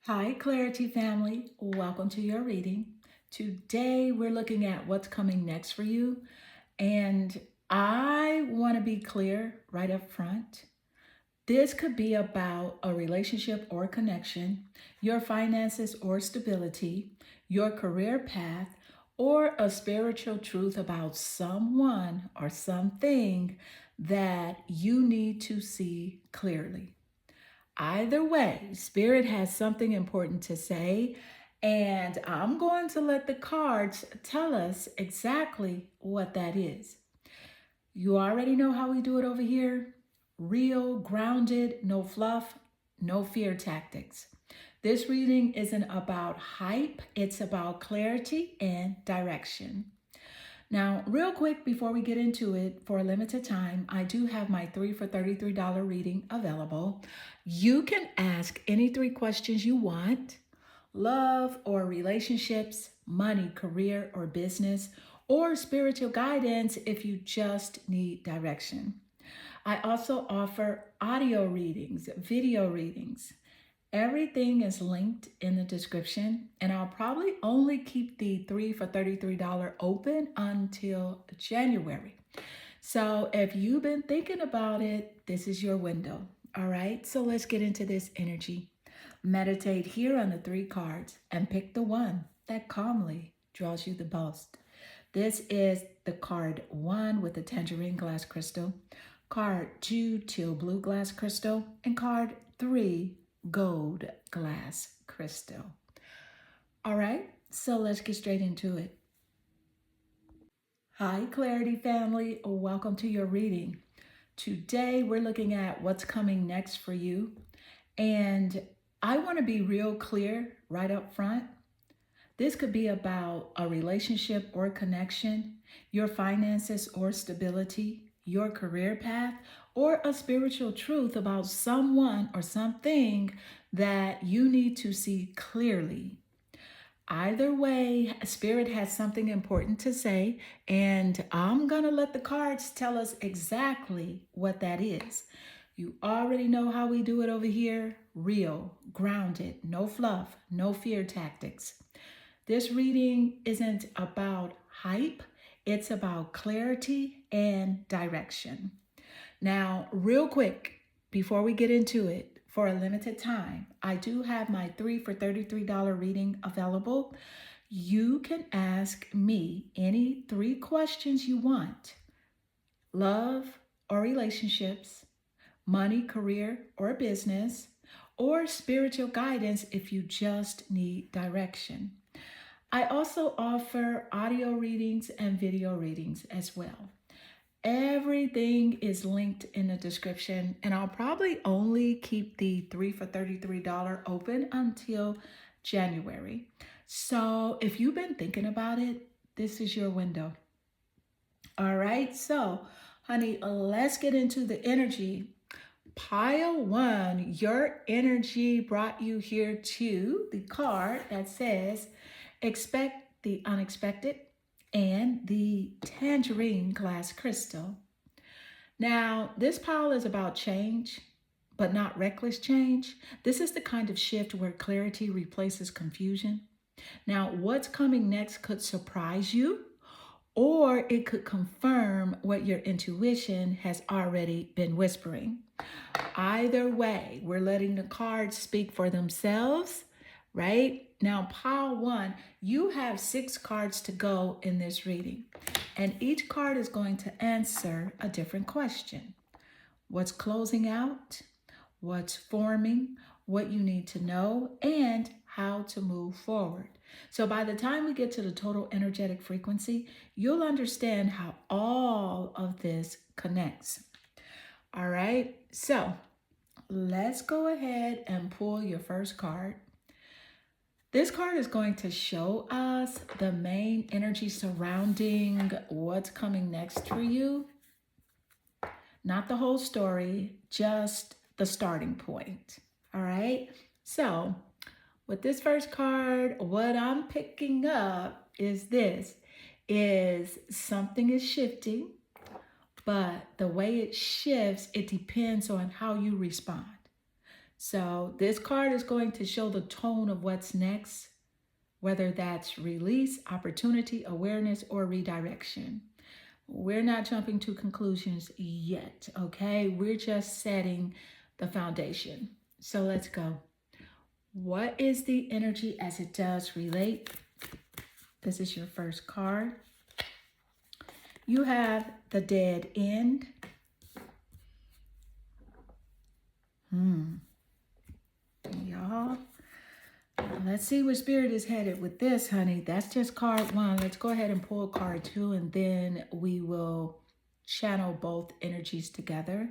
Hi, Clarity family. Welcome to your reading. Today, we're looking at what's coming next for you. And I want to be clear right up front. This could be about a relationship or connection, your finances or stability, your career path, or a spiritual truth about someone or something that you need to see clearly. Either way, Spirit has something important to say, and I'm going to let the cards tell us exactly what that is. You already know how we do it over here: real, grounded, no fluff, no fear tactics. This reading isn't about hype, it's about clarity and direction. Now, real quick before we get into it, for a limited time, I do have my 3 for $33 reading available. You can ask any 3 questions you want: love or relationships, money, career, or business, or spiritual guidance if you just need direction. I also offer audio readings, video readings. Everything is linked in the description, and I'll probably only keep the 3 for $33 open until January. So if you've been thinking about it, this is your window. All right, so let's get into this energy. Meditate here on the 3 cards and pick the one that calmly draws you the most. This is the card 1 with the tangerine glass crystal, card 2 teal blue glass crystal, and card 3 gold glass crystal. All right, so let's get straight into it. Hi, Clarity family. Welcome to your reading. Today, we're looking at what's coming next for you. And I want to be real clear right up front. This could be about a relationship or connection, your finances or stability, your career path, or a spiritual truth about someone or something that you need to see clearly. Either way, Spirit has something important to say, and I'm going to let the cards tell us exactly what that is. You already know how we do it over here: real, grounded, no fluff, no fear tactics. This reading isn't about hype, it's about clarity and direction. Now, real quick, before we get into it, for a limited time, I do have my 3 for $33 reading available. You can ask me any 3 questions you want: love or relationships, money, career, or business, or spiritual guidance if you just need direction. I also offer audio readings and video readings as well. Everything is linked in the description, and I'll probably only keep the 3 for $33 open until January. So if you've been thinking about it, this is your window. All right, so honey, let's get into the energy. Pile 1, your energy brought you here to the card that says expect the unexpected and the tangerine glass crystal. Now, this pile is about change, but not reckless change. This is the kind of shift where clarity replaces confusion. Now, what's coming next could surprise you, or it could confirm what your intuition has already been whispering. Either way, we're letting the cards speak for themselves, right? Now, pile 1, you have 6 cards to go in this reading, and each card is going to answer a different question: what's closing out, what's forming, what you need to know, and how to move forward. So by the time we get to the total energetic frequency, you'll understand how all of this connects. All right, so let's go ahead and pull your first card. This card is going to show us the main energy surrounding what's coming next for you. Not the whole story, just the starting point. All right, so with this first card, what I'm picking up is something is shifting, but the way it shifts, it depends on how you respond. So this card is going to show the tone of what's next, whether that's release, opportunity, awareness, or redirection. We're not jumping to conclusions yet, okay? We're just setting the foundation. So let's go. What is the energy as it does relate? This is your first card. You have the dead end. Y'all, let's see where Spirit is headed with this, honey. That's just card one. Let's go ahead and pull card two, and then we will channel both energies together.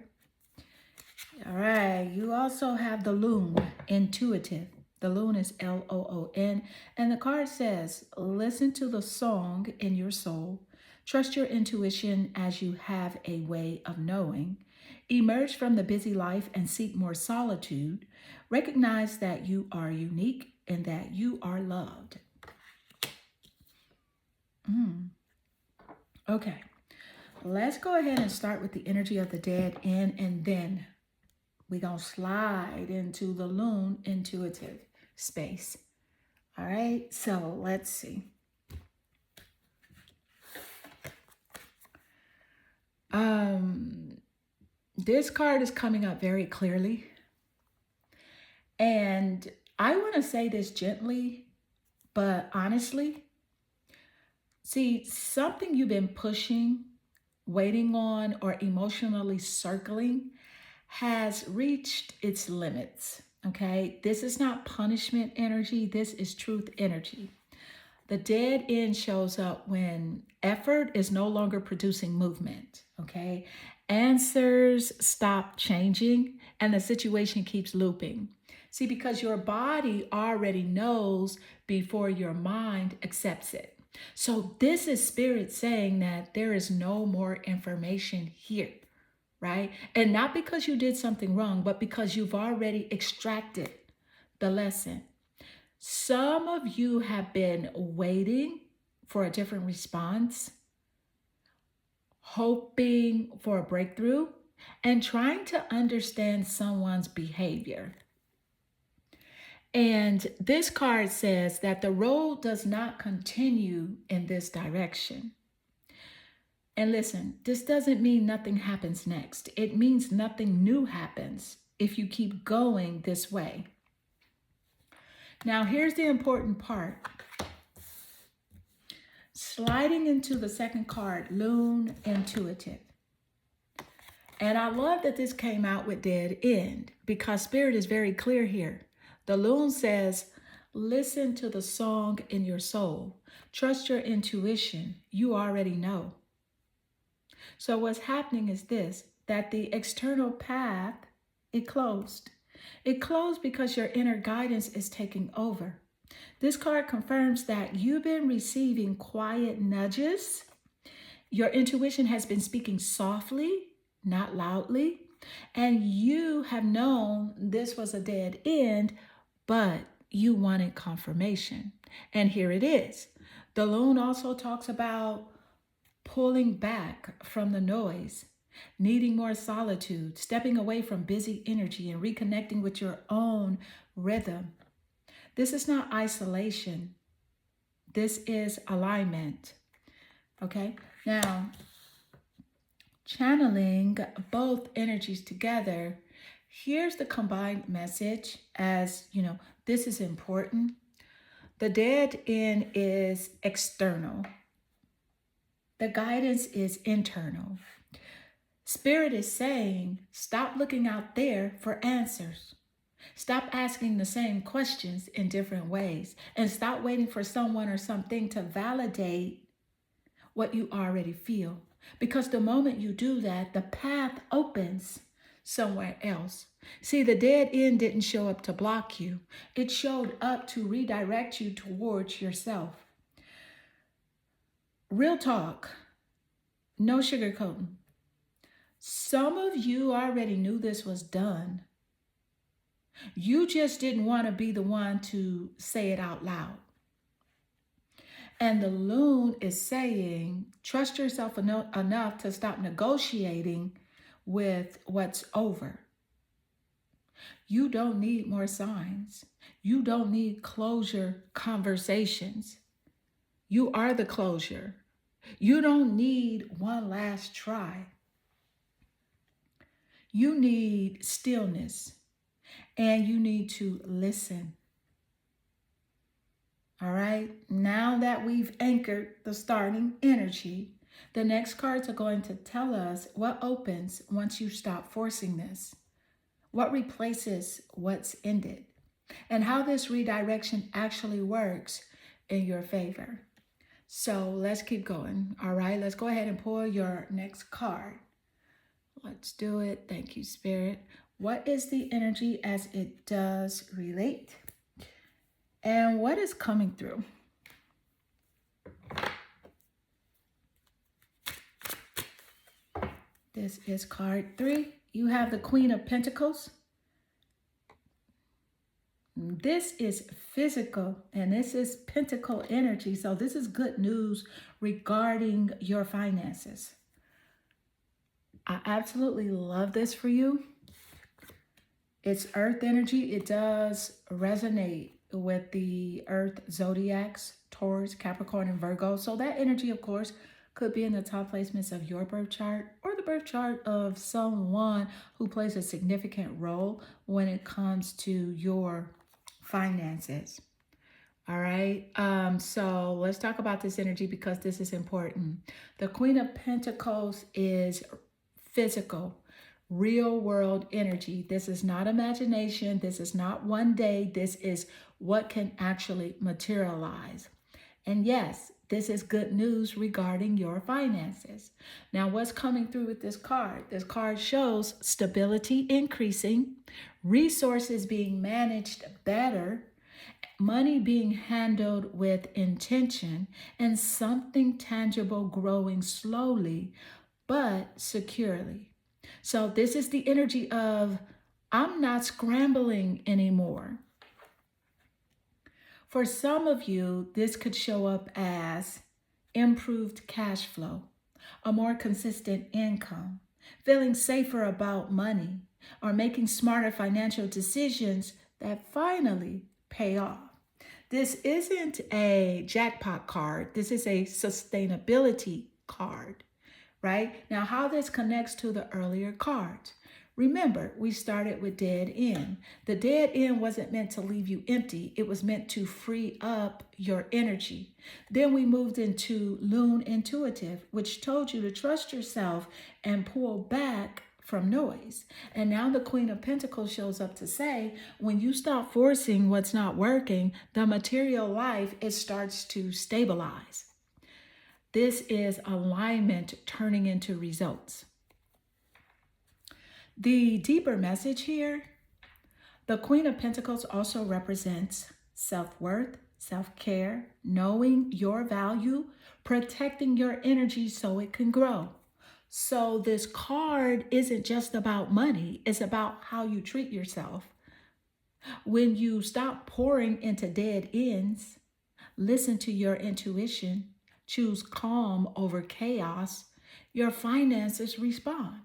All right, you also have the Loon, intuitive. The Loon is Loon, and the card says, listen to the song in your soul. Trust your intuition as you have a way of knowing. Emerge from the busy life and seek more solitude. Recognize that you are unique and that you are loved. Okay, let's go ahead and start with the energy of the dead end, and then we're going to slide into the Loon intuitive space. All right, so let's see. This card is coming up very clearly. And I want to say this gently, but honestly. See, something you've been pushing, waiting on, or emotionally circling has reached its limits, okay? This is not punishment energy. This is truth energy. The dead end shows up when effort is no longer producing movement, okay? Answers stop changing and the situation keeps looping. See, because your body already knows before your mind accepts it. So this is Spirit saying that there is no more information here, right? And not because you did something wrong, but because you've already extracted the lesson. Some of you have been waiting for a different response, hoping for a breakthrough, and trying to understand someone's behavior. And this card says that the road does not continue in this direction. And listen, this doesn't mean nothing happens next. It means nothing new happens if you keep going this way. Now, here's the important part. Sliding into the second card, Loon intuitive. And I love that this came out with dead end because Spirit is very clear here. The Loon says, listen to the song in your soul. Trust your intuition. You already know. So what's happening is this, that the external path, it closed. It closed because your inner guidance is taking over. This card confirms that you've been receiving quiet nudges. Your intuition has been speaking softly, not loudly. And you have known this was a dead end, but you wanted confirmation. And here it is. The Loon also talks about pulling back from the noise, needing more solitude, stepping away from busy energy and reconnecting with your own rhythm. This is not isolation. This is alignment. Okay? Now, channeling both energies together, here's the combined message as, this is important. The dead end is external. The guidance is internal. Spirit is saying, stop looking out there for answers. Stop asking the same questions in different ways and stop waiting for someone or something to validate what you already feel. Because the moment you do that, the path opens somewhere else. See, the dead end didn't show up to block you. It showed up to redirect you towards yourself. Real talk, no sugarcoating. Some of you already knew this was done. You just didn't want to be the one to say it out loud. And the Loon is saying, trust yourself enough to stop negotiating with what's over. You don't need more signs. You don't need closure conversations. You are the closure. You don't need one last try. You need stillness and you need to listen. All right. Now that we've anchored the starting energy, the next cards are going to tell us what opens once you stop forcing this, what replaces what's ended, and how this redirection actually works in your favor. So let's keep going. All right. Let's go ahead and pull your next card. Let's do it. Thank you, Spirit. What is the energy as it does relate? And what is coming through? This is card 3. You have the Queen of Pentacles. This is physical and this is pentacle energy. So this is good news regarding your finances. I absolutely love this for you. It's earth energy. It does resonate with the earth zodiacs, Taurus, Capricorn, and Virgo. So that energy, of course, could be in the top placements of your birth chart or the birth chart of someone who plays a significant role when it comes to your finances. All right. So let's talk about this energy because this is important. The Queen of Pentacles is physical, real world energy. This is not imagination. This is not one day. This is what can actually materialize. And yes, this is good news regarding your finances. Now, what's coming through with this card? This card shows stability increasing, resources being managed better, money being handled with intention, and something tangible growing slowly but securely. So this is the energy of I'm not scrambling anymore. For some of you, this could show up as improved cash flow, a more consistent income, feeling safer about money, or making smarter financial decisions that finally pay off. This isn't a jackpot card. This is a sustainability card, right? Now, how this connects to the earlier cards. Remember, we started with dead end. The dead end wasn't meant to leave you empty. It was meant to free up your energy. Then we moved into Lune Intuitive, which told you to trust yourself and pull back from noise. And now the Queen of Pentacles shows up to say, when you stop forcing what's not working, the material life, it starts to stabilize. This is alignment turning into results. The deeper message here, the Queen of Pentacles also represents self-worth, self-care, knowing your value, protecting your energy so it can grow. So this card isn't just about money, it's about how you treat yourself. When you stop pouring into dead ends, listen to your intuition, choose calm over chaos, your finances respond.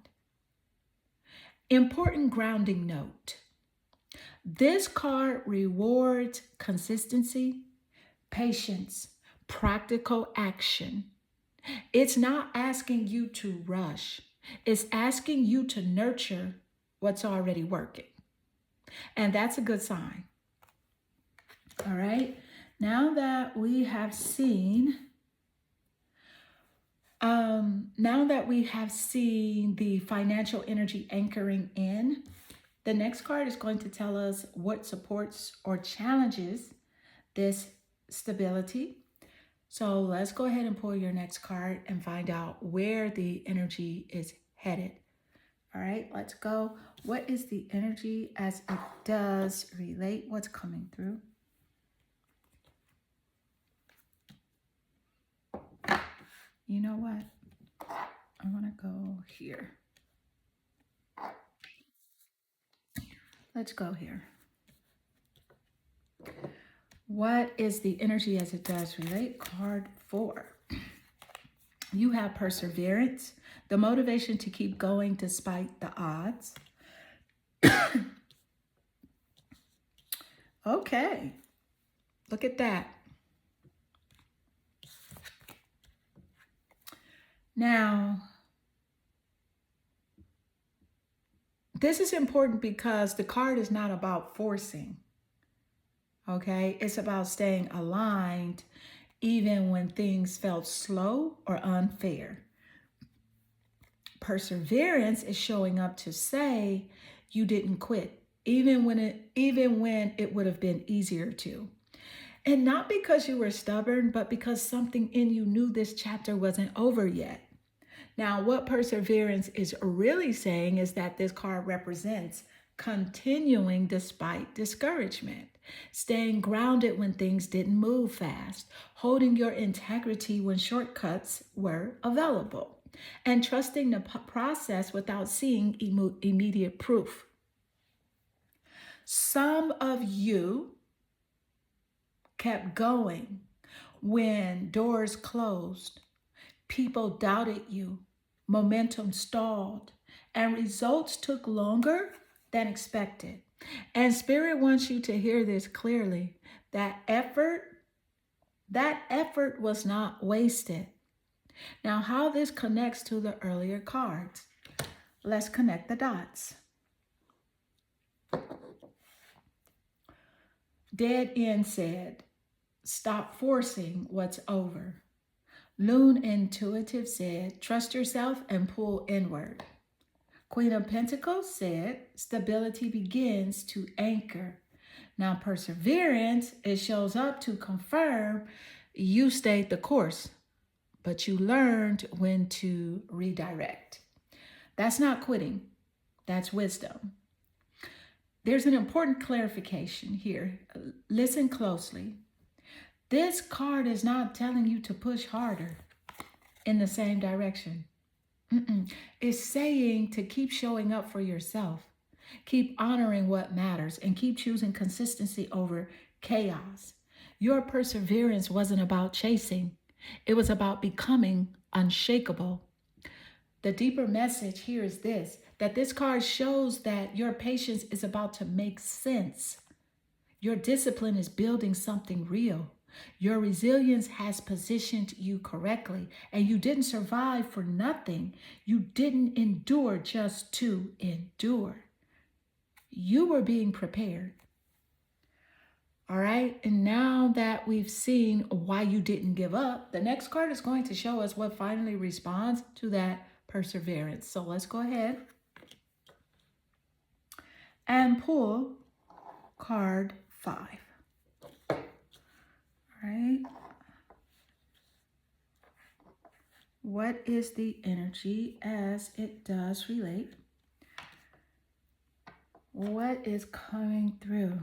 Important grounding note. This card rewards consistency, patience, practical action. It's not asking you to rush. It's asking you to nurture what's already working. And that's a good sign. All right. Now that we have seen the financial energy anchoring in, the next card is going to tell us what supports or challenges this stability. So let's go ahead and pull your next card and find out where the energy is headed. All right, let's go. What is the energy as it does relate? What's coming through? You know what? I want to go here. Let's go here. What is the energy as it does relate? Card 4. You have perseverance, the motivation to keep going despite the odds. Okay. Look at that. Now, this is important because the card is not about forcing. Okay. It's about staying aligned even when things felt slow or unfair. Perseverance is showing up to say you didn't quit, even when it would have been easier to. And not because you were stubborn, but because something in you knew this chapter wasn't over yet. Now, what perseverance is really saying is that this card represents continuing despite discouragement, staying grounded when things didn't move fast, holding your integrity when shortcuts were available, and trusting the process without seeing immediate proof. Some of you kept going when doors closed, people doubted you, momentum stalled, and results took longer than expected. And Spirit wants you to hear this clearly. That effort was not wasted. Now, how this connects to the earlier cards. Let's connect the dots. Dead End said, stop forcing what's over. Loon Intuitive said, trust yourself and pull inward. Queen of Pentacles said, stability begins to anchor. Now, Perseverance, it shows up to confirm you stayed the course, but you learned when to redirect. That's not quitting. That's wisdom. There's an important clarification here. Listen closely. This card is not telling you to push harder in the same direction. It's saying to keep showing up for yourself, keep honoring what matters, and keep choosing consistency over chaos. Your perseverance wasn't about chasing. It was about becoming unshakable. The deeper message here is this, that this card shows that your patience is about to make sense. Your discipline is building something real. Your resilience has positioned you correctly, and you didn't survive for nothing. You didn't endure just to endure. You were being prepared. All right, and now that we've seen why you didn't give up, the next card is going to show us what finally responds to that perseverance. So let's go ahead and pull card 5. All right. What is the energy as it does relate? What is coming through?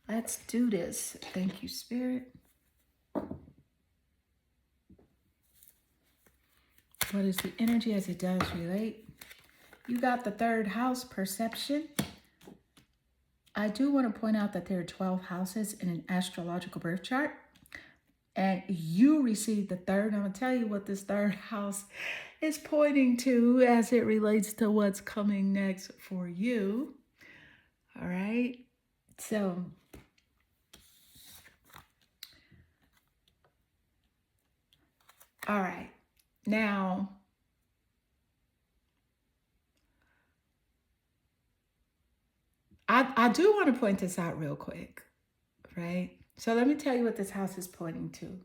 Let's do this. Thank you, Spirit. What is the energy as it does relate? You got the 3rd house, perception. I do want to point out that there are 12 houses in an astrological birth chart. And you received the 3rd. I'm going to tell you what this 3rd house is pointing to as it relates to what's coming next for you. All right. So all right. Now, I do want to point this out real quick, right? So let me tell you what this house is pointing to.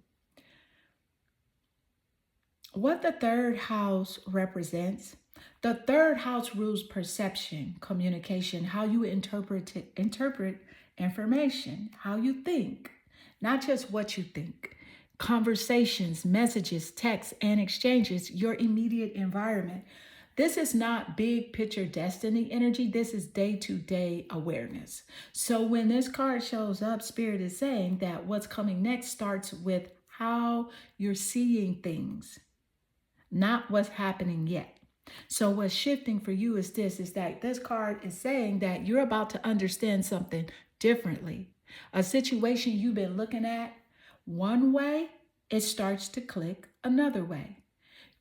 What the 3rd house represents, the 3rd house rules perception, communication, how you interpret information, how you think, not just what you think. Conversations, messages, texts, and exchanges, your immediate environment. This is not big picture destiny energy. This is day-to-day awareness. So when this card shows up, Spirit is saying that what's coming next starts with how you're seeing things, not what's happening yet. So what's shifting for you is that this card is saying that you're about to understand something differently. A situation you've been looking at one way, it starts to click another way.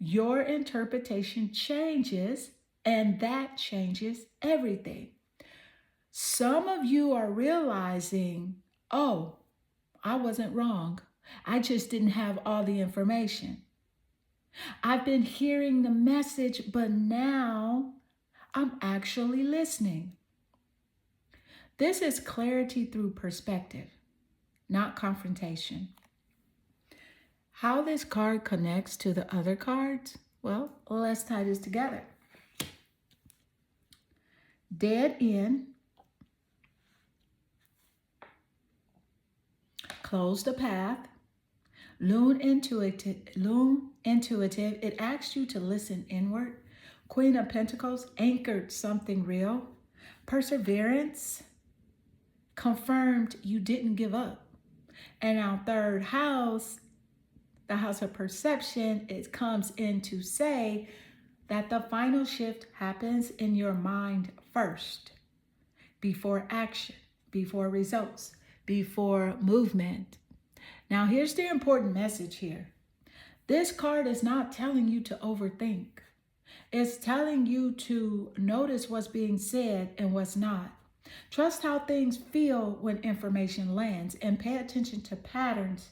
Your interpretation changes And that changes everything. Some of you are realizing, oh, I wasn't wrong. I just didn't have all the information. I've been hearing the message, but now I'm actually listening. This is clarity through perspective, not confrontation. How this card connects to the other cards? Well, let's tie this together. Dead end, close the path. Loon intuitive, it asks you to listen inward. Queen of Pentacles, anchored something real. Perseverance, confirmed you didn't give up. And our third house, the house of perception, it comes in to say that the final shift happens in your mind first, before action, before results, before movement. Now, here's the important message here. This card is not telling you to overthink. It's telling you to notice what's being said and what's not. Trust how things feel when information lands and pay attention to patterns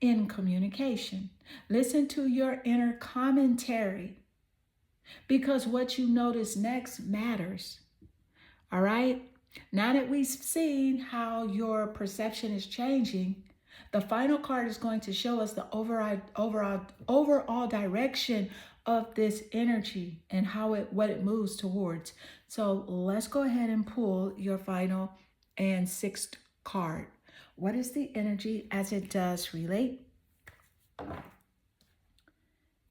in communication. Listen to your inner commentary because what you notice next matters. All right? Now that we've seen how your perception is changing, the final card is going to show us the overall direction of this energy and what it moves towards. So let's go ahead and pull your final and sixth card. What is the energy as it does relate?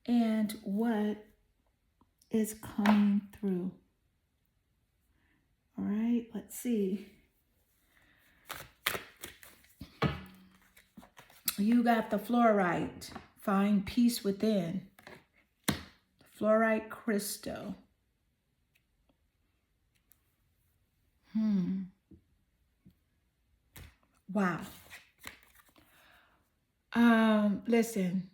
And what is coming through? All right, let's see. You got the fluorite, find peace within. Fluorite crystal. Wow. Listen.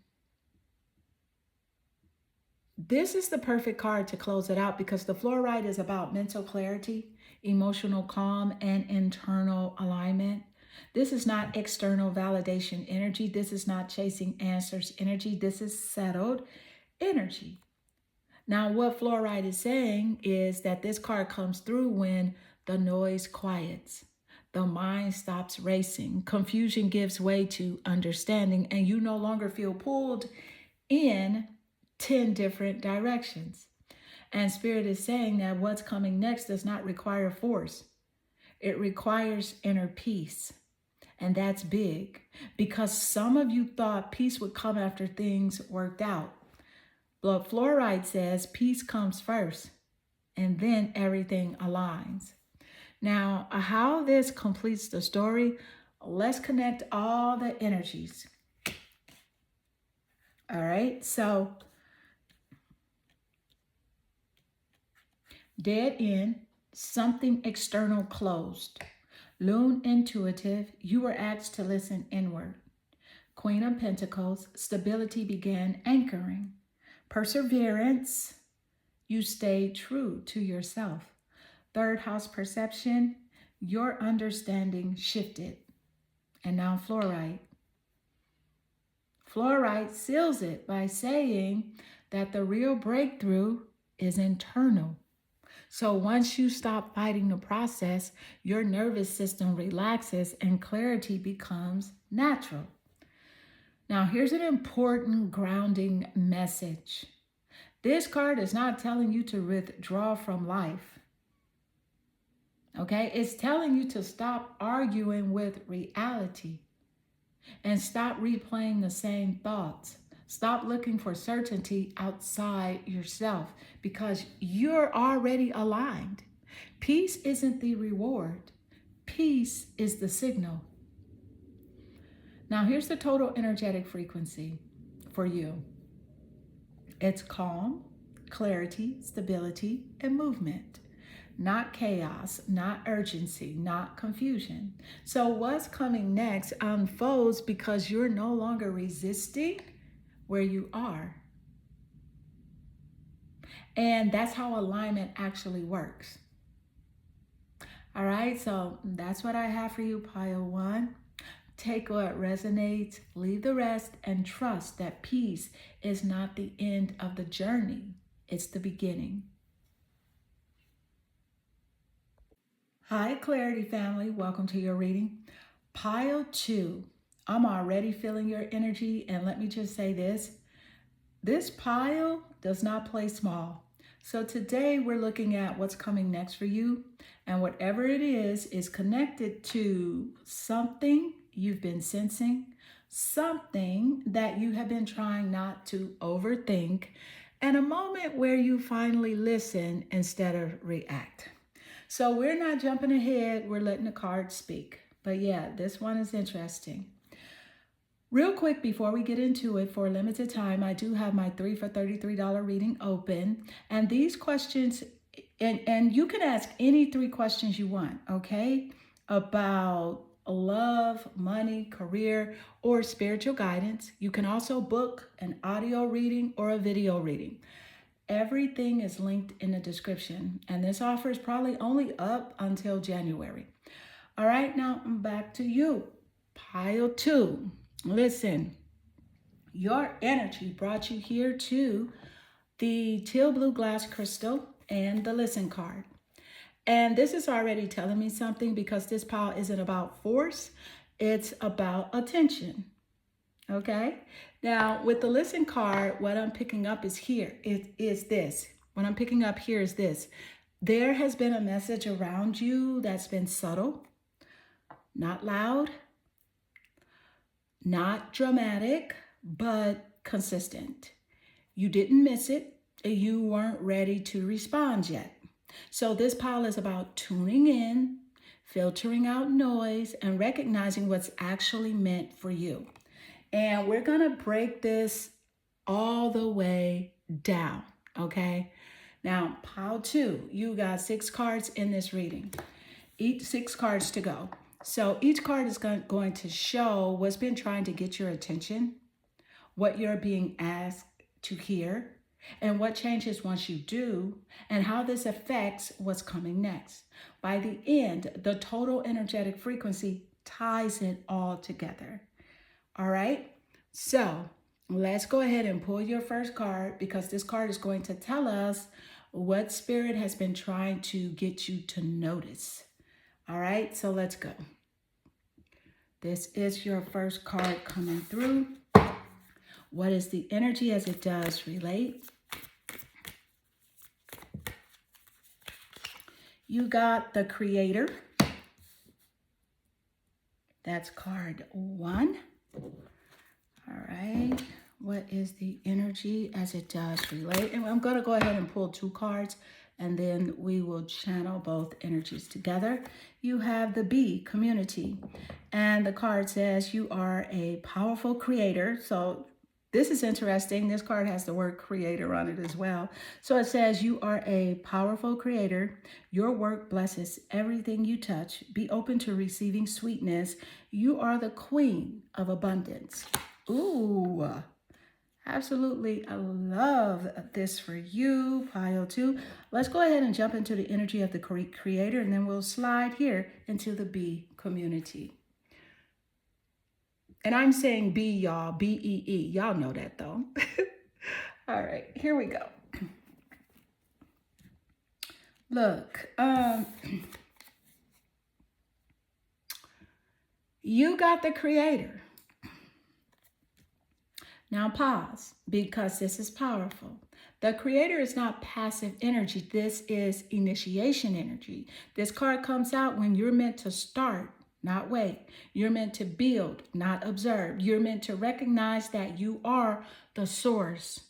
This is the perfect card to close it out because the fluorite is about mental clarity, emotional calm, and internal alignment. This is not external validation energy. This is not chasing answers energy. This is settled energy. Now, what fluorite is saying is that this card comes through when the noise quiets, the mind stops racing, confusion gives way to understanding, and you no longer feel pulled in 10 different directions. And Spirit is saying that what's coming next does not require force. It requires inner peace. And that's big because some of you thought peace would come after things worked out. But fluorite says peace comes first and then everything aligns. Now, how this completes the story, let's connect all the energies. All right, so dead end, something external closed. Loon intuitive, you were asked to listen inward. Queen of Pentacles, stability began anchoring. Perseverance, you stayed true to yourself. Third house perception, your understanding shifted. And now fluorite. Fluorite seals it by saying that the real breakthrough is internal. So once you stop fighting the process, your nervous system relaxes and clarity becomes natural. Now, here's an important grounding message. This card is not telling you to withdraw from life. Okay? It's telling you to stop arguing with reality and stop replaying the same thoughts. Stop looking for certainty outside yourself because you're already aligned. Peace isn't the reward. Peace is the signal. Now, here's the total energetic frequency for you. It's calm, clarity, stability, and movement. Not chaos, not urgency, not confusion. So what's coming next unfolds because you're no longer resisting where you are. And that's how alignment actually works. All right, so that's what I have for you, pile one. Take what resonates, leave the rest, and trust that peace is not the end of the journey, it's the beginning. Hi, Clarity family. Welcome to your reading. Pile two. I'm already feeling your energy, and let me just say this pile does not play small. So today we're looking at what's coming next for you, and whatever it is connected to something you've been sensing, something that you have been trying not to overthink, and a moment where you finally listen instead of react. So we're not jumping ahead, we're letting the cards speak. But yeah, this one is interesting. Real quick, before we get into it, for a limited time, I do have my 3 for $33 reading open. And these questions, and you can ask any 3 questions you want, okay? About love, money, career, or spiritual guidance. You can also book an audio reading or a video reading. Everything is linked in the description. And this offer is probably only up until January. All right, now back to you. Pile two. Listen, your energy brought you here to the teal blue glass crystal and the listen card. And this is already telling me something because this pile isn't about force, it's about attention. Okay? Now, with the listen card, what I'm picking up is here. It is this. What I'm picking up here is this. There has been a message around you that's been subtle, not loud, not dramatic, but consistent. You didn't miss it. You weren't ready to respond yet. So this pile is about tuning in, filtering out noise, and recognizing what's actually meant for you. And we're going to break this all the way down, okay? Now, pile two, you got 6 cards in this reading. Each 6 cards to go. So each card is going to show what's been trying to get your attention, what you're being asked to hear, and what changes once you do, and how this affects what's coming next. By the end, the total energetic frequency ties it all together. All right? So let's go ahead and pull your first card, because this card is going to tell us what spirit has been trying to get you to notice. All right, so let's go. This is your first card coming through. What is the energy as it does relate? You got the Creator. That's card 1. All right. What is the energy as it does relate? And I'm going to go ahead and pull 2 cards, and then we will channel both energies together. You have the B, community. And the card says you are a powerful creator. So this is interesting. This card has the word creator on it as well. So it says you are a powerful creator. Your work blesses everything you touch. Be open to receiving sweetness. You are the queen of abundance. Ooh, absolutely. I love this for you, pile 2. Let's go ahead and jump into the energy of the creator, and then we'll slide here into the B, community. And I'm saying B, y'all, B-E-E. Y'all know that, though. All right, here we go. Look, you got the creator. Now pause, because this is powerful. The creator is not passive energy. This is initiation energy. This card comes out when you're meant to start, not wait. You're meant to build, not observe. You're meant to recognize that you are the source.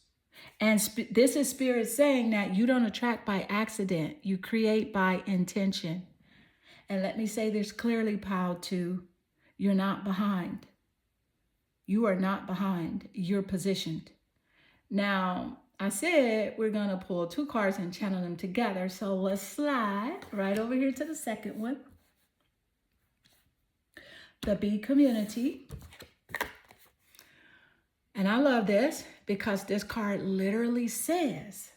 And this is spirit saying that you don't attract by accident. You create by intention. And let me say this clearly, pile 2. You're not behind. You are not behind. You're positioned. Now, I said we're going to pull 2 cards and channel them together. So let's slide right over here to the second one. The B, community. And I love this because this card literally says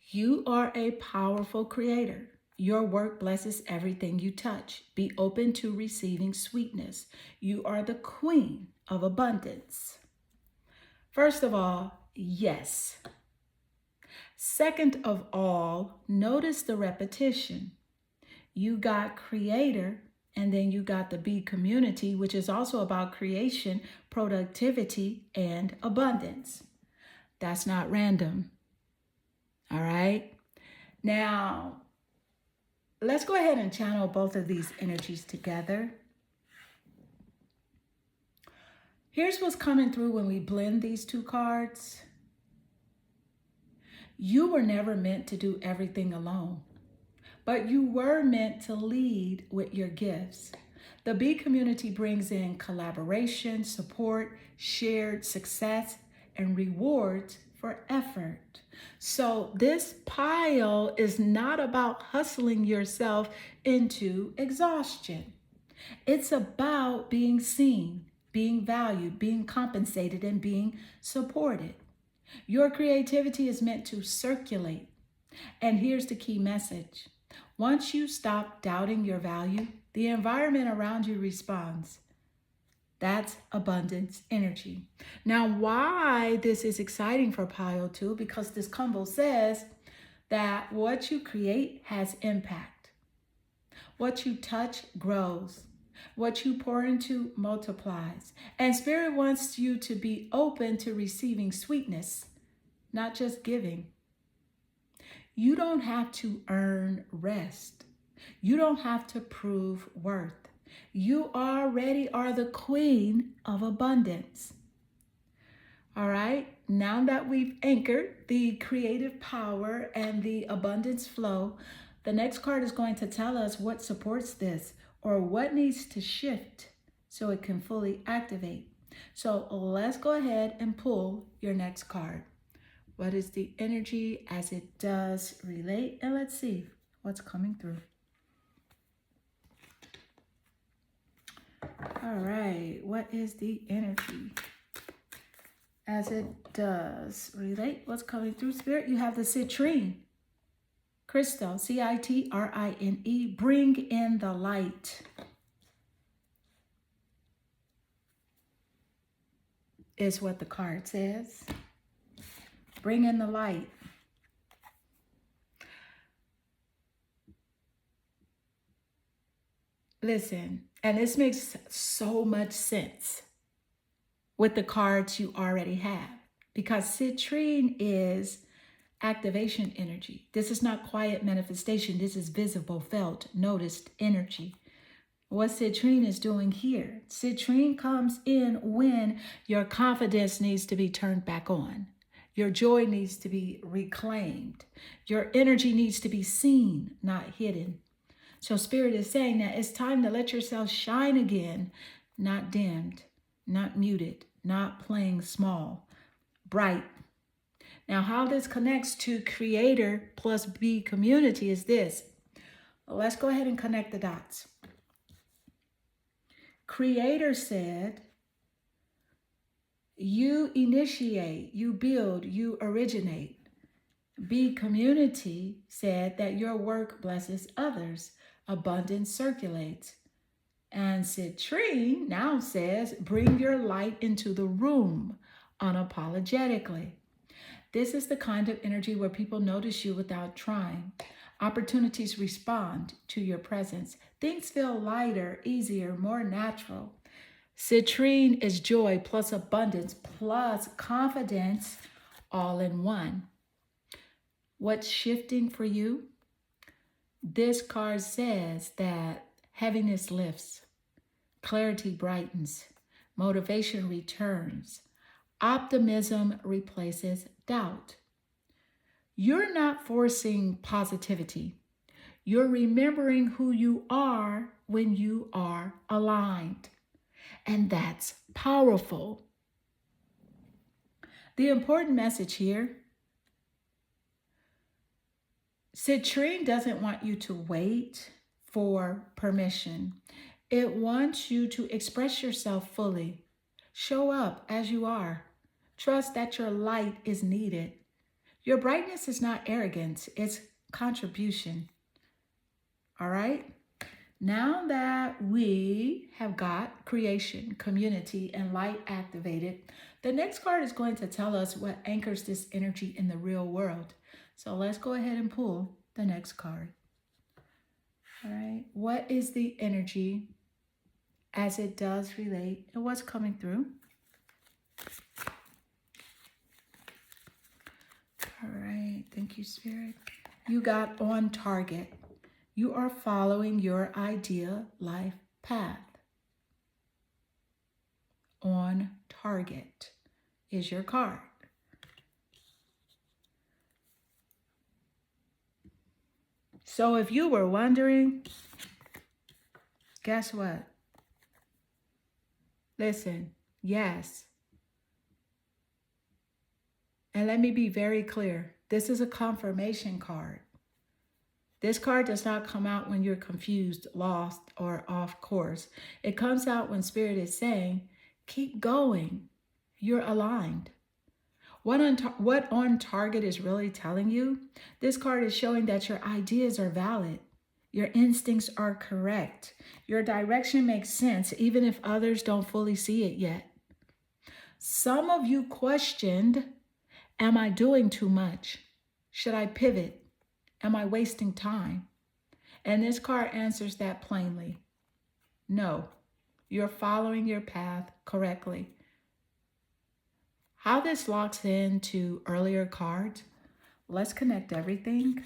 You are a powerful creator. Your work blesses everything you touch. Be open to receiving sweetness. You are the queen of abundance. First of all, yes. Second of all, notice the repetition. You got creator, and then you got the B community, which is also about creation, productivity, and abundance. That's not random. All right. Now, let's go ahead and channel both of these energies together. Here's what's coming through when we blend these two cards. You were never meant to do everything alone, but you were meant to lead with your gifts. The B community brings in collaboration, support, shared success, and rewards for effort. So this pile is not about hustling yourself into exhaustion. It's about being seen, being valued, being compensated, and being supported. Your creativity is meant to circulate. And here's the key message. Once you stop doubting your value, the environment around you responds. That's abundance energy. Now, why this is exciting for pile 2, because this combo says that what you create has impact. What you touch grows. What you pour into multiplies. And Spirit wants you to be open to receiving sweetness, not just giving. You don't have to earn rest. You don't have to prove worth. You already are the queen of abundance. All right, now that we've anchored the creative power and the abundance flow, the next card is going to tell us what supports this or what needs to shift so it can fully activate. So let's go ahead and pull your next card. What is the energy as it does relate? And let's see what's coming through. All right, what is the energy as it does relate? What's coming through, Spirit? You have the citrine crystal, C-I-T-R-I-N-E. Bring in the light. Is what the card says. Bring in the light. Listen, and this makes so much sense with the cards you already have, because citrine is activation energy. This is not quiet manifestation. This is visible, felt, noticed energy. What citrine is doing here, citrine comes in when your confidence needs to be turned back on. Your joy needs to be reclaimed. Your energy needs to be seen, not hidden. So Spirit is saying that it's time to let yourself shine again, not dimmed, not muted, not playing small, bright. Now, how this connects to creator plus B community is this. Let's go ahead and connect the dots. Creator said, you initiate, you build, you originate. B community said that your work blesses others. Abundance circulates. And citrine now says, bring your light into the room unapologetically. This is the kind of energy where people notice you without trying. Opportunities respond to your presence. Things feel lighter, easier, more natural. Citrine is joy plus abundance plus confidence all in one. What's shifting for you? This card says that heaviness lifts, clarity brightens, motivation returns, optimism replaces doubt. You're not forcing positivity. You're remembering who you are when you are aligned. And that's powerful. The important message here, citrine doesn't want you to wait for permission. It wants you to express yourself fully. Show up as you are. Trust that your light is needed. Your brightness is not arrogance, it's contribution. All right? Now that we have got creation, community, and light activated, the next card is going to tell us what anchors this energy in the real world. So let's go ahead and pull the next card. All right. What is the energy as it does relate and what's coming through? All right. Thank you, Spirit. You got on target. You are following your ideal life path. On target is your card. So if you were wondering, guess what? Listen, yes. And let me be very clear. This is a confirmation card. This card does not come out when you're confused, lost, or off course. It comes out when Spirit is saying, keep going. You're aligned. What on target is really telling you? This card is showing that your ideas are valid. Your instincts are correct. Your direction makes sense, even if others don't fully see it yet. Some of you questioned, am I doing too much? Should I pivot? Am I wasting time? And this card answers that plainly. No, you're following your path correctly. How this locks into earlier cards, let's connect everything.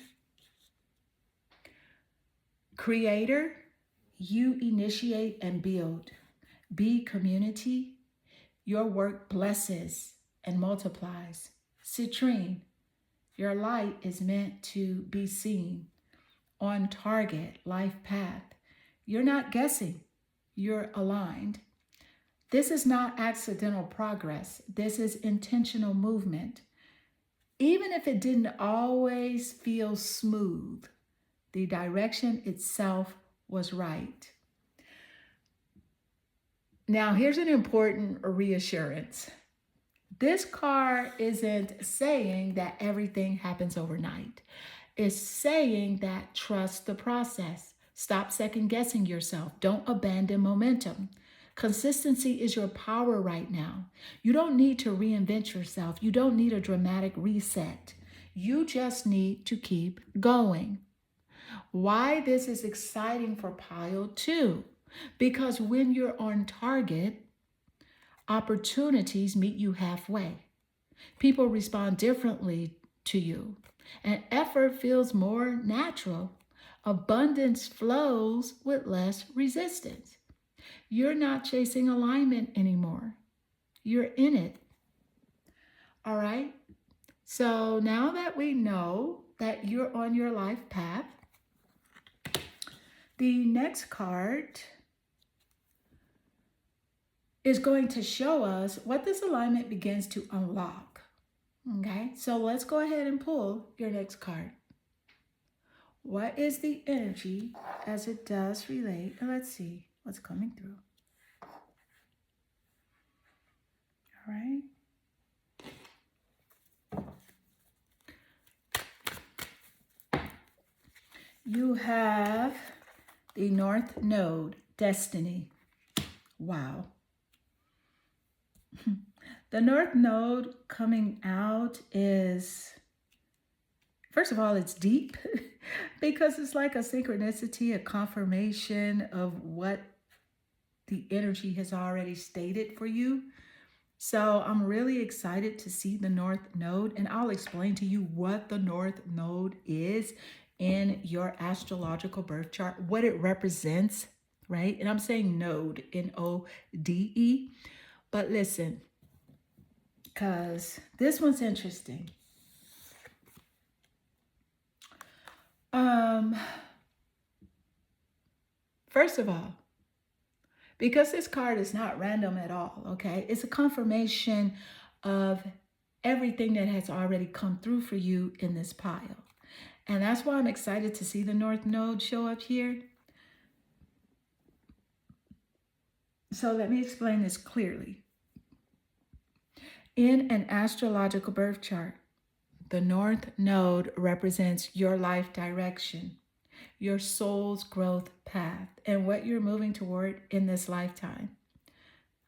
Creator, you initiate and build. Be community, your work blesses and multiplies. Citrine, your light is meant to be seen. On target, life path. You're not guessing, you're aligned. This is not accidental progress. This is intentional movement. Even if it didn't always feel smooth, the direction itself was right. Now, here's an important reassurance. This card isn't saying that everything happens overnight. It's saying that trust the process. Stop second guessing yourself. Don't abandon momentum. Consistency is your power right now. You don't need to reinvent yourself. You don't need a dramatic reset. You just need to keep going. Why this is exciting for pile 2? Because when you're on target, opportunities meet you halfway. People respond differently to you, and effort feels more natural. Abundance flows with less resistance. You're not chasing alignment anymore. You're in it. All right? So now that we know that you're on your life path, the next card is going to show us what this alignment begins to unlock. Okay? So let's go ahead and pull your next card. What is the energy as it does relate? And let's see what's coming through. All right. You have the North Node, Destiny. Wow. The North Node coming out is, first of all, it's deep because it's like a synchronicity, a confirmation of what the energy has already stated for you. So I'm really excited to see the North Node, and I'll explain to you what the North Node is in your astrological birth chart, what it represents, right? And I'm saying node, N-O-D-E. But listen, because this one's interesting. First of all, because this card is not random at all, okay? It's a confirmation of everything that has already come through for you in this pile. And that's why I'm excited to see the North Node show up here. So let me explain this clearly. In an astrological birth chart, The North Node represents your life direction, your soul's growth path, and what you're moving toward in this lifetime.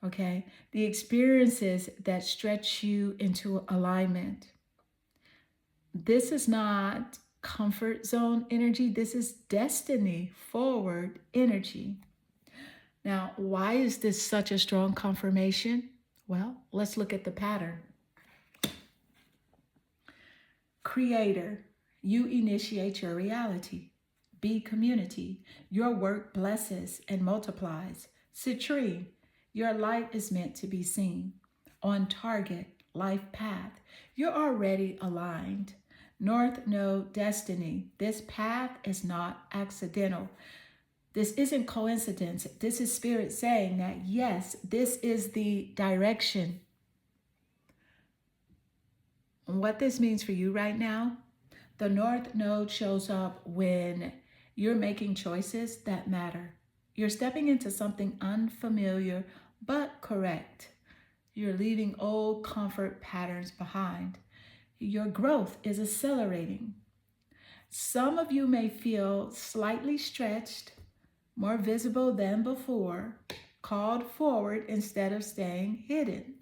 Okay? The experiences that stretch you into alignment. This is not comfort zone energy, this is destiny forward energy. Now, why is this such a strong confirmation? Well, let's look at the pattern. Creator, you initiate your reality. Be community, your work blesses and multiplies. Citrine, your light is meant to be seen. On target, life path, you're already aligned. North Node destiny, this path is not accidental. This isn't coincidence. This is Spirit saying that, yes, this is the direction. And what this means for you right now, the North Node shows up when you're making choices that matter. You're stepping into something unfamiliar but correct. You're leaving old comfort patterns behind. Your growth is accelerating. Some of you may feel slightly stretched, more visible than before, called forward instead of staying hidden.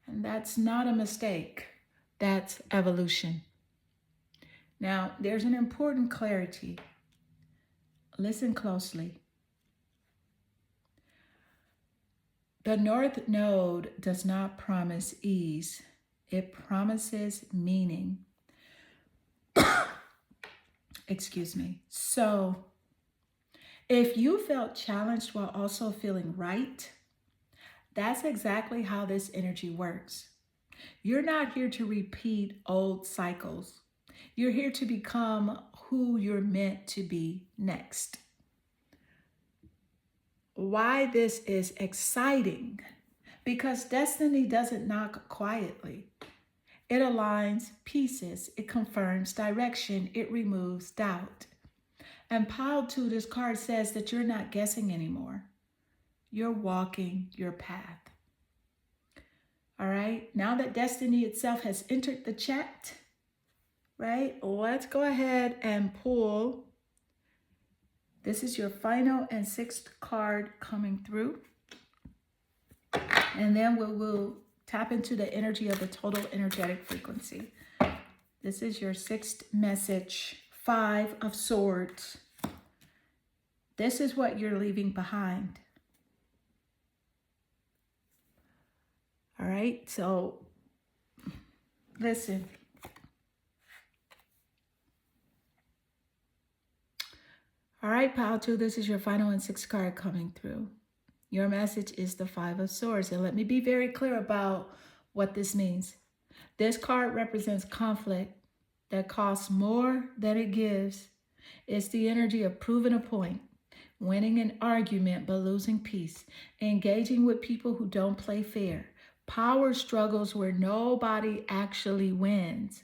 And that's not a mistake. That's evolution. Now, there's an important clarity. Listen closely. The North Node does not promise ease. It promises meaning. Excuse me. So, if you felt challenged while also feeling right, that's exactly how this energy works. You're not here to repeat old cycles. You're here to become who you're meant to be next. Why this is exciting? Because destiny doesn't knock quietly. It aligns pieces. It confirms direction. It removes doubt. And pile 2, this card says that you're not guessing anymore. You're walking your path. All right, now that destiny itself has entered the chat, right, let's go ahead and pull. This is your final and 6th card coming through. And then we'll tap into the energy of the total energetic frequency. This is your 6th message, 5 of Swords. This is what you're leaving behind. All right, so listen. All right, pile 2, this is your final and 6th card coming through. Your message is the 5 of Swords. And let me be very clear about what this means. This card represents conflict that costs more than it gives. It's the energy of proving a point, winning an argument but losing peace, engaging with people who don't play fair, power struggles where nobody actually wins.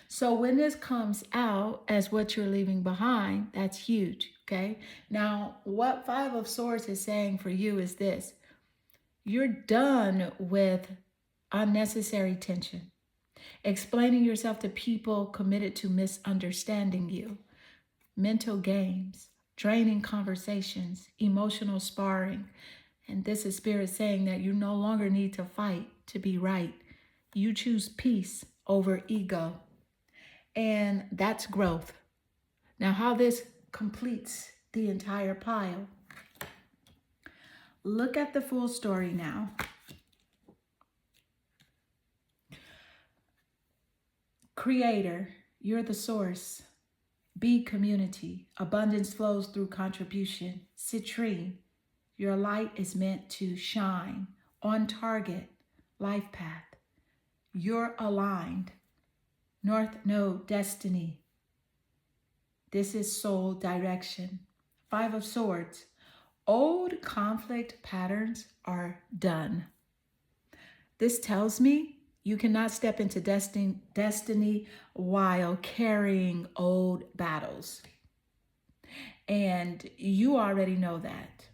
So when this comes out as what you're leaving behind, that's huge, okay? Now, what 5 of Swords is saying for you is this. You're done with unnecessary tension, explaining yourself to people committed to misunderstanding you, mental games, draining conversations, emotional sparring. And this is Spirit saying that you no longer need to fight to be right. You choose peace over ego. And that's growth. Now, how this completes the entire pile. Look at the full story now. Creator, you're the source. Be community. Abundance flows through contribution. Citrine, your light is meant to shine. On target, life path. You're aligned. North Node destiny. This is soul direction. 5 of Swords. Old conflict patterns are done. This tells me you cannot step into destiny while carrying old battles. And you already know that.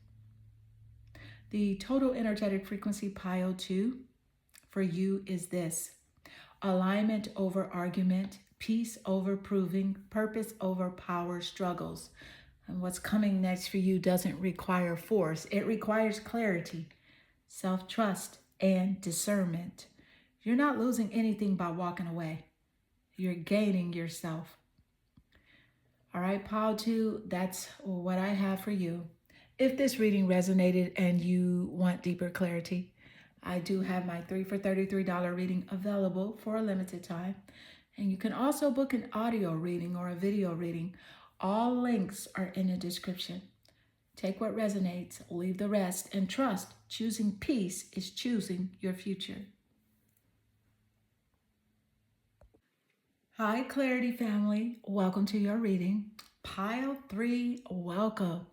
The total energetic frequency pile 2 for you is this. alignment over argument, peace over proving, purpose over power struggles. And what's coming next for you doesn't require force. It requires clarity, self-trust, and discernment. You're not losing anything by walking away. You're gaining yourself. All right, pile 2, that's what I have for you. If this reading resonated and you want deeper clarity, I do have my 3 for $33 reading available for a limited time. And you can also book an audio reading or a video reading. All links are in the description. Take what resonates, leave the rest, and trust choosing peace is choosing your future. Hi, Clarity family. Welcome to your reading. Pile 3, welcome.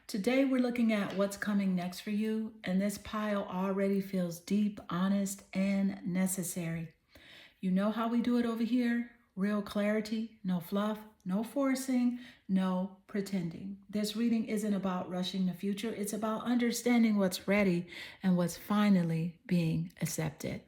Today we're looking at what's coming next for you, and this pile already feels deep, honest, and necessary. You know how we do it over here? Real clarity, no fluff, no forcing, no pretending. This reading isn't about rushing the future. It's about understanding what's ready and what's finally being accepted.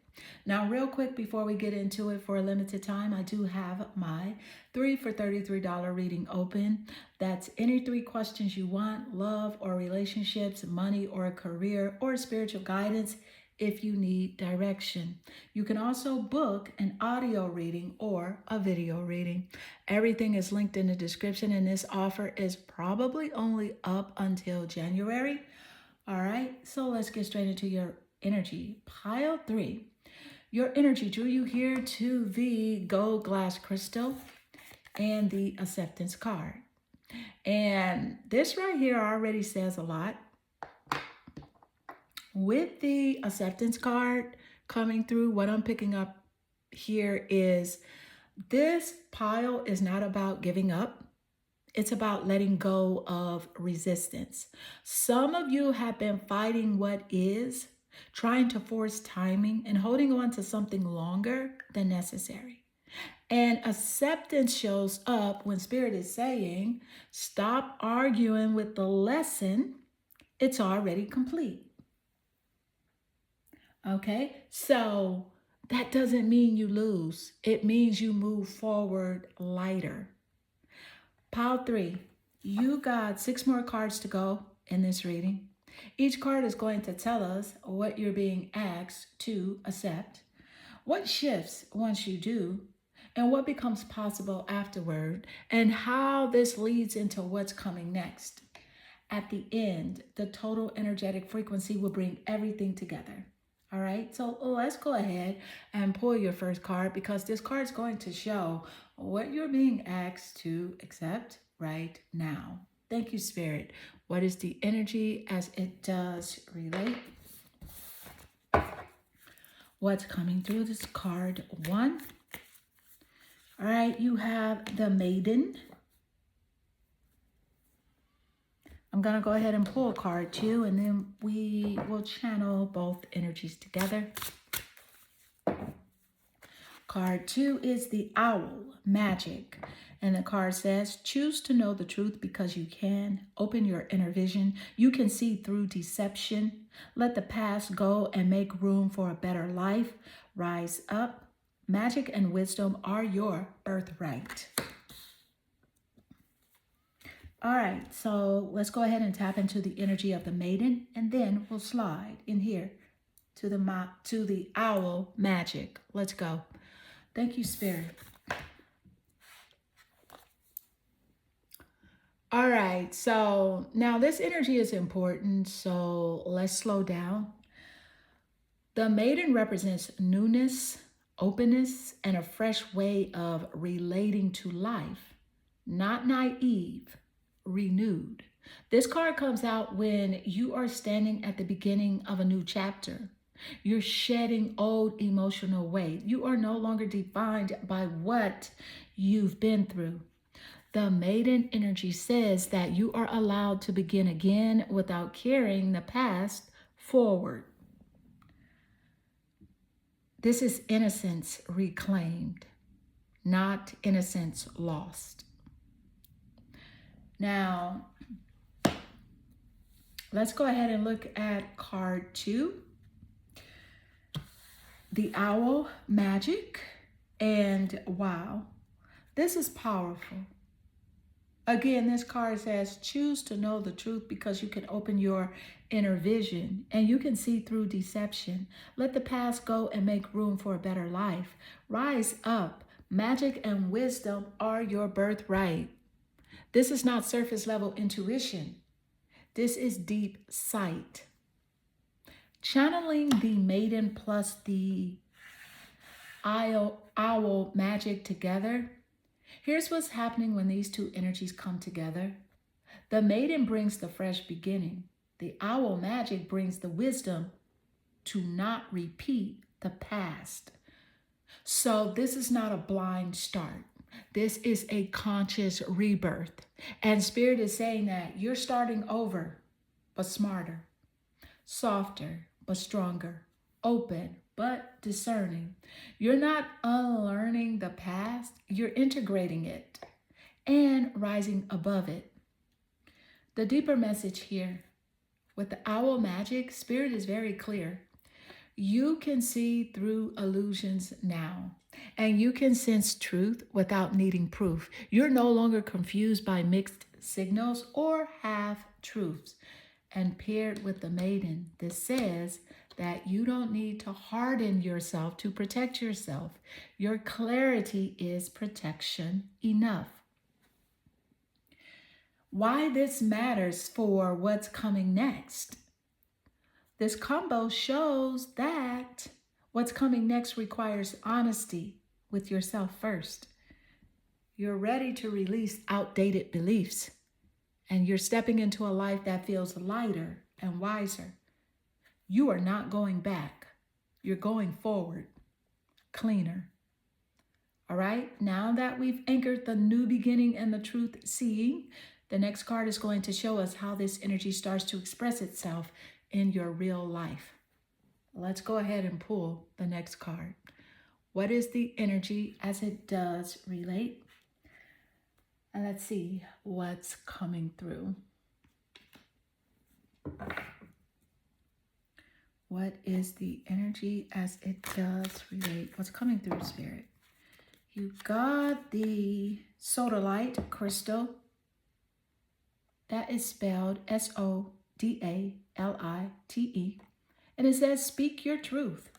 Now, real quick, before we get into it for a limited time, I do have my 3 for $33 reading open. That's any 3 questions you want: love or relationships, money or a career, or spiritual guidance if you need direction. You can also book an audio reading or a video reading. Everything is linked in the description, and this offer is probably only up until January. All right, so let's get straight into your energy. Pile 3. Your energy drew you here to the gold glass crystal and the acceptance card. And this right here already says a lot. With the acceptance card coming through, what I'm picking up here is this pile is not about giving up. It's about letting go of resistance. Some of you have been fighting what is, trying to force timing and holding on to something longer than necessary. And acceptance shows up when Spirit is saying, stop arguing with the lesson. It's already complete. Okay, so that doesn't mean you lose. It means you move forward lighter. Pile 3, you got 6 more cards to go in this reading. Each card is going to tell us what you're being asked to accept, what shifts once you do, and what becomes possible afterward, and how this leads into what's coming next. At the end, the total energetic frequency will bring everything together. All right, so let's go ahead and pull your first card, because this card is going to show what you're being asked to accept right now. Thank you, Spirit. What is the energy as it does relate? What's coming through this card 1? All right, you have the Maiden. I'm going to go ahead and pull card 2, and then we will channel both energies together. Card 2 is the Owl, Magic. And the card says, choose to know the truth because you can. Open your inner vision. You can see through deception. Let the past go and make room for a better life. Rise up. Magic and wisdom are your birthright. All right, so let's go ahead and tap into the energy of the Maiden, and then we'll slide in here to the Owl, Magic. Let's go. Thank you, Spirit. All right, so now this energy is important, so let's slow down. The Maiden represents newness, openness, and a fresh way of relating to life. Not naive, renewed. This card comes out when you are standing at the beginning of a new chapter. You're shedding old emotional weight. You are no longer defined by what you've been through. The Maiden energy says that you are allowed to begin again without carrying the past forward. This is innocence reclaimed, not innocence lost. Now, let's go ahead and look at card 2. The Owl, Magic. And wow, this is powerful. Again, this card says choose to know the truth because you can open your inner vision and you can see through deception. Let the past go and make room for a better life. Rise up. Magic and wisdom are your birthright. This is not surface level intuition. This is deep sight. Channeling the maiden plus the owl magic together. Here's what's happening when these two energies come together. The maiden brings the fresh beginning. The owl magic brings the wisdom to not repeat the past. So this is not a blind start. This is a conscious rebirth. And Spirit is saying that you're starting over, but smarter, softer, but stronger, open, but discerning. You're not unlearning the past, you're integrating it and rising above it. The deeper message here with the owl magic, Spirit is very clear. You can see through illusions now, and you can sense truth without needing proof. You're no longer confused by mixed signals or half-truths. And paired with the maiden, this says that you don't need to harden yourself to protect yourself. Your clarity is protection enough. Why this matters for what's coming next. This combo shows that what's coming next requires honesty with yourself first. You're ready to release outdated beliefs, and you're stepping into a life that feels lighter and wiser. You are not going back. You're going forward, cleaner. All right, now that we've anchored the new beginning and the truth seeing, the next card is going to show us how this energy starts to express itself in your real life. Let's go ahead and pull the next card. What is the energy as it does relate? And let's see what's coming through. What is the energy as it does relate? What's coming through, Spirit? You got the sodalite crystal. That is spelled Sodalite. And it says, speak your truth.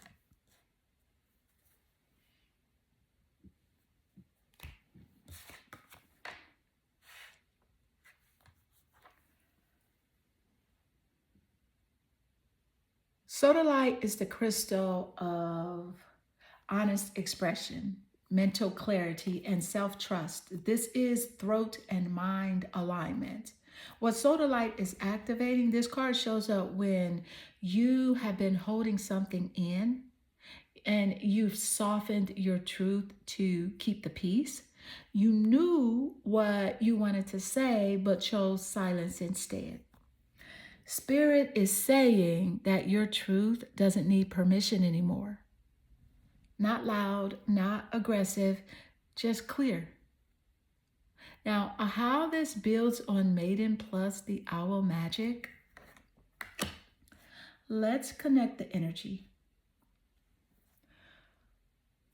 Sodalite is the crystal of honest expression, mental clarity, and self-trust. This is throat and mind alignment. What sodalite is activating, this card shows up when you have been holding something in and you've softened your truth to keep the peace. You knew what you wanted to say, but chose silence instead. Spirit is saying that your truth doesn't need permission anymore. Not loud, not aggressive, just clear. Now, how this builds on Maiden plus the Owl magic, let's connect the energy.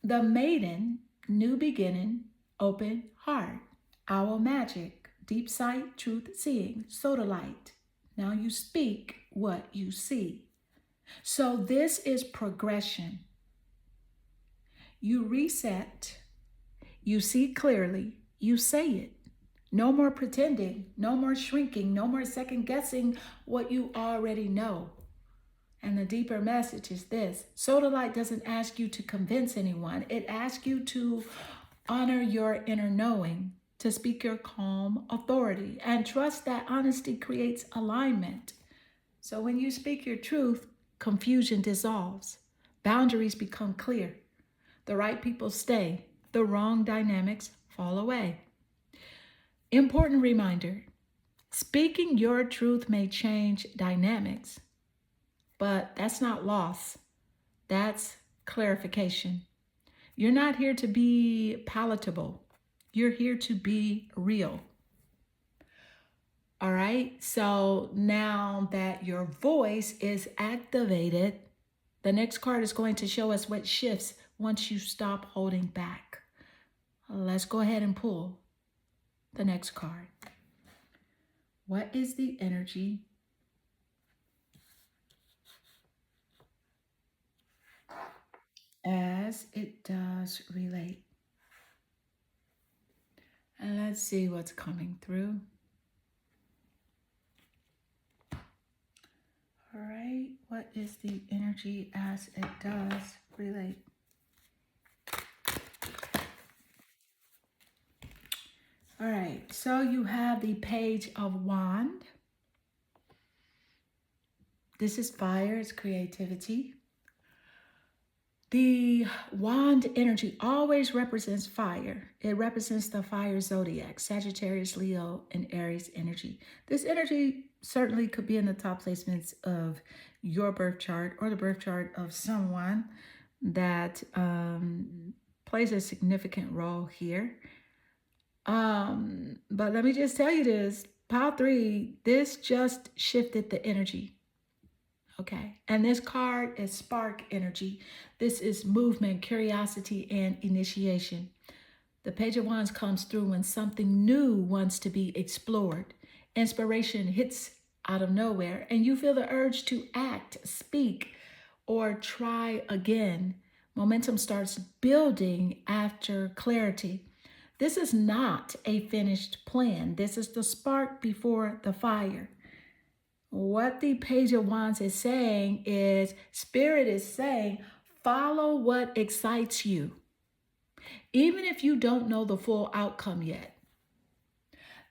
The Maiden, new beginning, open heart. Owl magic, deep sight, truth seeing, sodalite. Now you speak what you see. So this is progression. You reset, you see clearly, you say it. No more pretending, no more shrinking, no more second guessing what you already know. And the deeper message is this: sodalite doesn't ask you to convince anyone. It asks you to honor your inner knowing, to speak your calm authority, and trust that honesty creates alignment. So when you speak your truth, confusion dissolves. Boundaries become clear. The right people stay. The wrong dynamics fall away. Important reminder: speaking your truth may change dynamics, but that's not loss. That's clarification. You're not here to be palatable. You're here to be real. All right, so now that your voice is activated, the next card is going to show us what shifts once you stop holding back. Let's go ahead and pull the next card. What is the energy as it does relate? And let's see what's coming through. All right, what is the energy as it does relate? All right, so you have the Page of Wand. This is fire, it's creativity. The wand energy always represents fire. It represents the fire zodiac, Sagittarius, Leo, and Aries energy. This energy certainly could be in the top placements of your birth chart or the birth chart of someone that plays a significant role here. But let me just tell you this, pile 3, this just shifted the energy. Okay, and this card is spark energy. This is movement, curiosity, and initiation. The Page of Wands comes through when something new wants to be explored. Inspiration hits out of nowhere, and you feel the urge to act, speak, or try again. Momentum starts building after clarity. This is not a finished plan. This is the spark before the fire. What the Page of Wands is saying is, Spirit is saying, follow what excites you, even if you don't know the full outcome yet.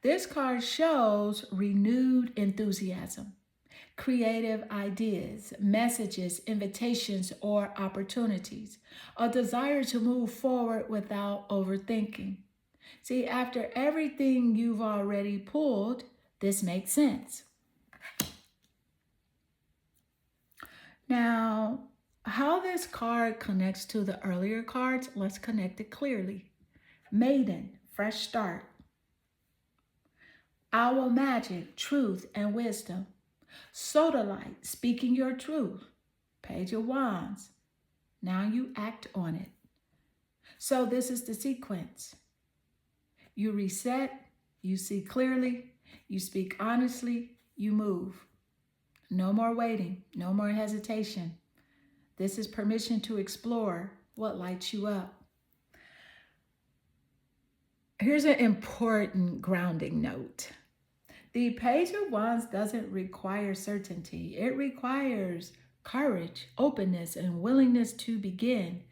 This card shows renewed enthusiasm, creative ideas, messages, invitations, or opportunities, a desire to move forward without overthinking. See, after everything you've already pulled, this makes sense. Now, how this card connects to the earlier cards, let's connect it clearly. Maiden, fresh start. Owl magic, truth and wisdom. Sodalite, speaking your truth. Page of Wands, now you act on it. So this is the sequence. You reset, you see clearly, you speak honestly, you move. No more waiting, no more hesitation. This is permission to explore what lights you up. Here's an important grounding note. The Page of Wands doesn't require certainty. It requires courage, openness, and willingness to begin.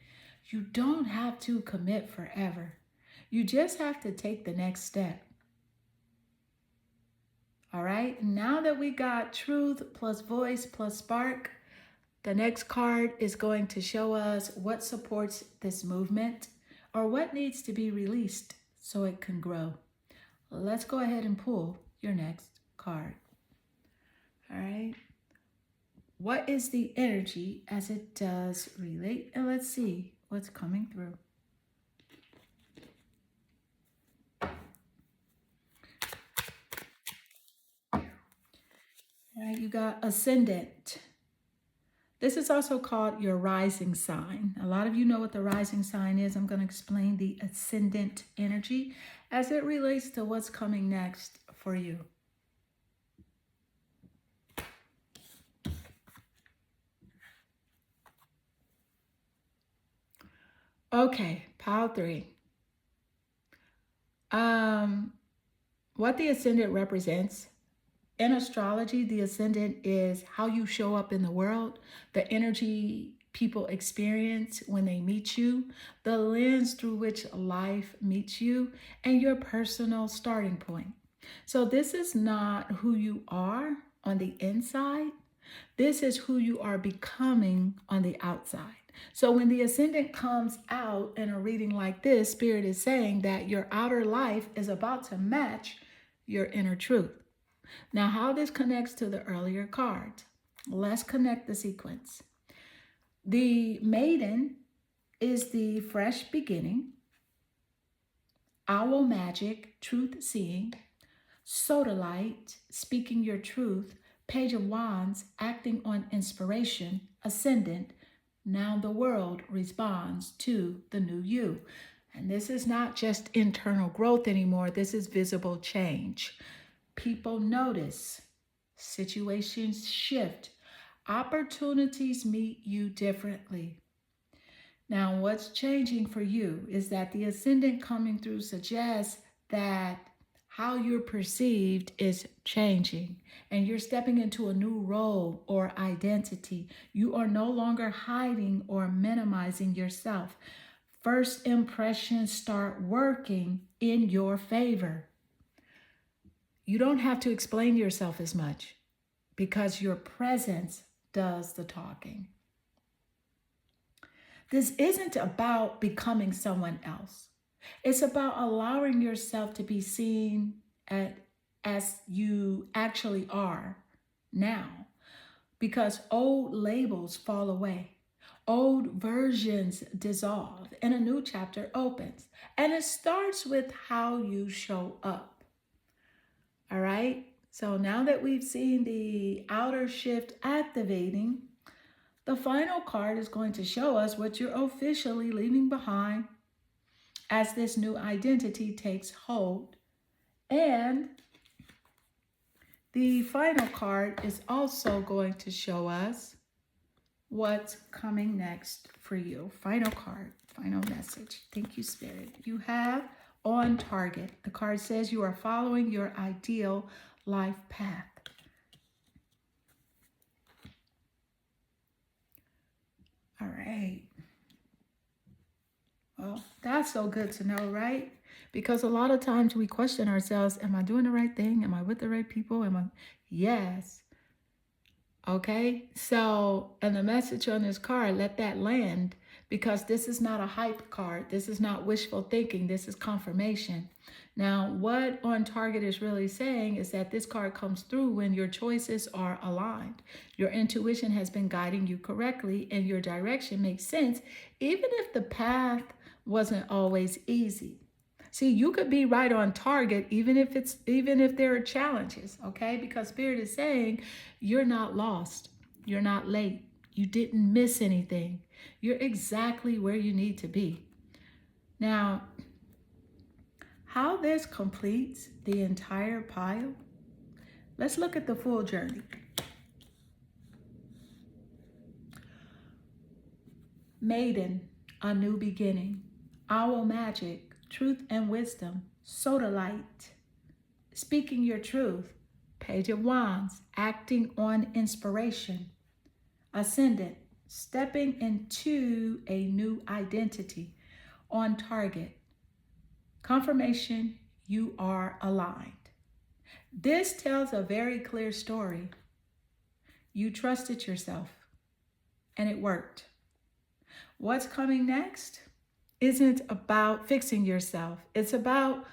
You don't have to commit forever. You just have to take the next step. All right, now that we got truth plus voice plus spark, the next card is going to show us what supports this movement or what needs to be released so it can grow. Let's go ahead and pull your next card. All right, what is the energy as it does relate? And let's see what's coming through. All right, you got Ascendant. This is also called your rising sign. A lot of you know what the rising sign is. I'm going to explain the Ascendant energy as it relates to what's coming next for you. Okay, pile 3. What the Ascendant represents. In astrology, the Ascendant is how you show up in the world, the energy people experience when they meet you, the lens through which life meets you, and your personal starting point. So this is not who you are on the inside. This is who you are becoming on the outside. So when the Ascendant comes out in a reading like this, Spirit is saying that your outer life is about to match your inner truth. Now, how this connects to the earlier cards, let's connect the sequence. The Maiden is the fresh beginning. Owl magic, truth seeing. Sodalite, speaking your truth. Page of Wands, acting on inspiration. Ascendant, Now the world responds to the new you. And this is not just internal growth anymore, this is visible change. People notice, situations shift, opportunities meet you differently. Now, what's changing for you is that the ascendant coming through suggests that how you're perceived is changing and you're stepping into a new role or identity. You are no longer hiding or minimizing yourself. First impressions start working in your favor. You don't have to explain yourself as much because your presence does the talking. This isn't about becoming someone else. It's about allowing yourself to be seen as you actually are now, because old labels fall away. Old versions dissolve and a new chapter opens. And it starts with how you show up. All right? So now that we've seen the outer shift activating, the final card is going to show us what you're officially leaving behind as this new identity takes hold. And the final card is also going to show us what's coming next for you. Final card, final message. Thank you, Spirit. You have on target. The card says you are following your ideal life path. All right. Well, that's so good to know, right? Because a lot of times we question ourselves, am I doing the right thing? Am I with the right people? Yes. Okay. So, and the message on this card, let that land, because this is not a hype card. This is not wishful thinking. This is confirmation. Now, what On Target is really saying is that this card comes through when your choices are aligned. Your intuition has been guiding you correctly and your direction makes sense, even if the path wasn't always easy. See, you could be right on target even if there are challenges, okay? Because Spirit is saying you're not lost. You're not late. You didn't miss anything. You're exactly where you need to be. Now, how this completes the entire pile, let's look at the full journey. Maiden, a new beginning. Owl magic, truth and wisdom. Soda light, speaking your truth. Page of Wands, acting on inspiration. Ascendant, stepping into a new identity. On target, confirmation you are aligned. This tells a very clear story. You trusted yourself and it worked. What's coming next isn't about fixing yourself. It's about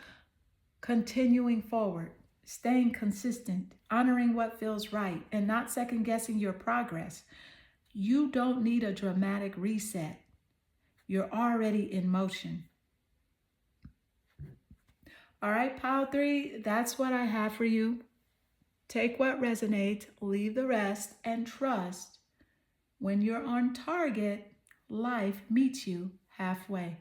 continuing forward, staying consistent, honoring what feels right, and not second guessing your progress. You don't need a dramatic reset. You're already in motion. All right, pile 3, that's what I have for you. Take what resonates, leave the rest, and trust when you're on target, life meets you halfway.